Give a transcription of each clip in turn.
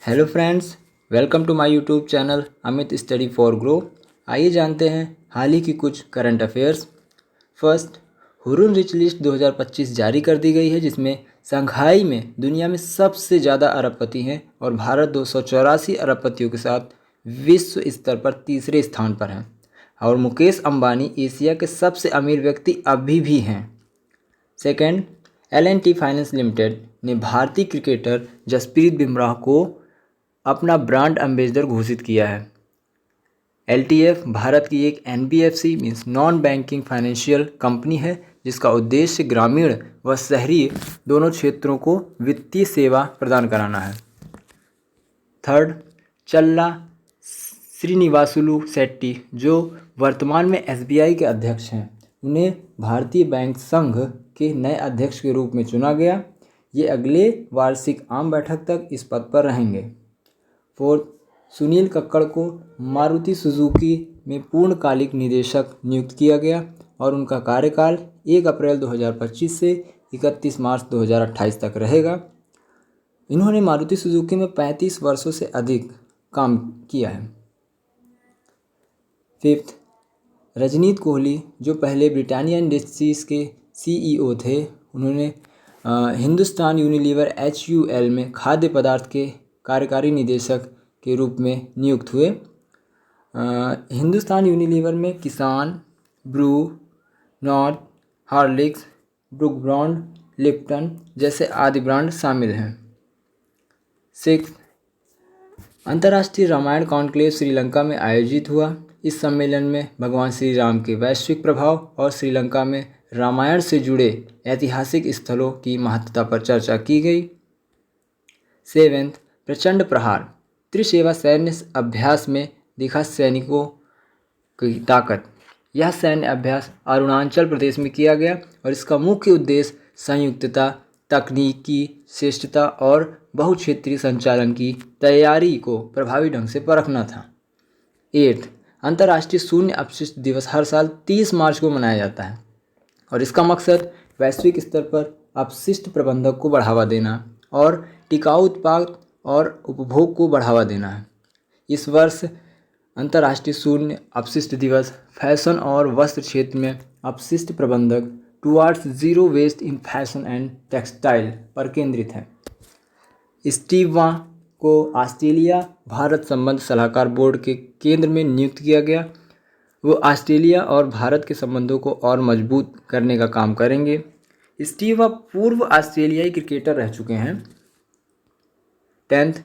Hello friends, welcome to my YouTube channel Amit study for grow. आइए जानते हैं हाल ही की कुछ current affairs. First, Hurun rich list 2025 जारी कर दी गई है, जिसमें शंघाई में दुनिया में सबसे ज़्यादा अरबपति हैं और भारत 284 अरबपतियों के साथ विश्व स्तर पर तीसरे स्थान पर हैं। और मुकेश अंबानी एशिया के सबसे अमीर व्यक्ति अभी भी हैं। सेकेंड, L&T फाइनेंस लिमिटेड ने भारतीय क्रिकेटर जसप्रीत बुमराह को अपना ब्रांड एम्बेसडर घोषित किया है। LTF भारत की एक NBFC means non banking financial company है, जिसका उद्देश्य ग्रामीण व शहरी दोनों क्षेत्रों को वित्तीय सेवा प्रदान कराना है। थर्ड, चल्ला श्रीनिवासुलु शेट्टी, जो वर्तमान में SBI के अध्यक्ष हैं, उन्हें भारतीय बैंक संघ के नए अध्यक्ष के रूप में चुना गया। ये अगले वार्षिक आम बैठक तक इस पद पर रहेंगे। फोर्थ, सुनील कक्कड़ को मारुति सुजुकी में पूर्णकालिक निदेशक नियुक्त किया गया और उनका कार्यकाल 1 अप्रैल 2025 से 31 मार्च 2028 तक रहेगा। इन्होंने मारुति सुजुकी में 35 वर्षों से अधिक काम किया है। फिफ्थ, रजनीत कोहली, जो पहले ब्रिटानिया इंडस्ट्रीज़ के CEO थे, उन्होंने हिंदुस्तान यूनिलीवर HUL में खाद्य पदार्थ के कार्यकारी निदेशक के रूप में नियुक्त हुए। हिंदुस्तान यूनिलीवर में Kissan, Bru, north, Horlicks, Brooke Bond, Lipton जैसे आदि ब्रांड शामिल हैं। सिक्स, अंतर्राष्ट्रीय रामायण कॉन्क्लेव श्रीलंका में आयोजित हुआ। इस सम्मेलन में भगवान श्री राम के वैश्विक प्रभाव और श्रीलंका में रामायण से जुड़े ऐतिहासिक स्थलों की महत्ता पर चर्चा की गई। सेवेंथ, प्रचंड प्रहार त्रिसेवा सैन्य अभ्यास में दिखा सैनिकों की ताकत। यह सैन्य अभ्यास अरुणाचल प्रदेश में किया गया और इसका मुख्य उद्देश्य संयुक्तता, तकनीकी श्रेष्ठता और बहुक्षेत्रीय संचालन की तैयारी को प्रभावी ढंग से परखना था। एट्थ, अंतर्राष्ट्रीय शून्य अपशिष्ट दिवस हर साल 30 मार्च को मनाया जाता है और इसका मकसद वैश्विक स्तर पर अपशिष्ट प्रबंधन को बढ़ावा देना और टिकाऊ उत्पाद और उपभोग को बढ़ावा देना है। इस वर्ष अंतर्राष्ट्रीय शून्य अपशिष्ट दिवस फैशन और वस्त्र क्षेत्र में अपशिष्ट प्रबंधक towards zero waste in fashion and textile पर केंद्रित है। स्टीव वा को ऑस्ट्रेलिया भारत संबंध सलाहकार बोर्ड के केंद्र में नियुक्त किया गया। वो ऑस्ट्रेलिया और भारत के संबंधों को और मजबूत करने का काम करेंगे। स्टीव वा पूर्व ऑस्ट्रेलियाई क्रिकेटर रह चुके हैं। 10th,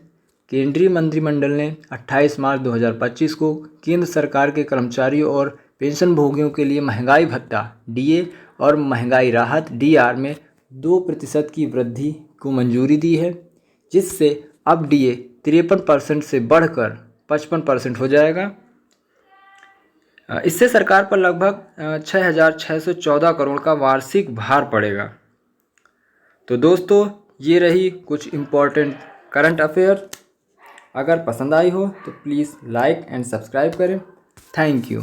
केंद्रीय मंत्रिमंडल ने 28 मार्च 2025 को केंद्र सरकार के कर्मचारियों और पेंशनभोगियों के लिए महंगाई भत्ता DA और महंगाई राहत DR में 2% की वृद्धि को मंजूरी दी है, जिससे अब DA 53% से बढ़कर 55% हो जाएगा। इससे सरकार पर लगभग 6,614 करोड़ का वार्षिक भार पड़ेगा। तो दोस्तों, ये रही कुछ इम्पोर्टेंट करंट अफेयर। अगर पसंद आई हो तो प्लीज़ लाइक एंड सब्सक्राइब करें। Thank you.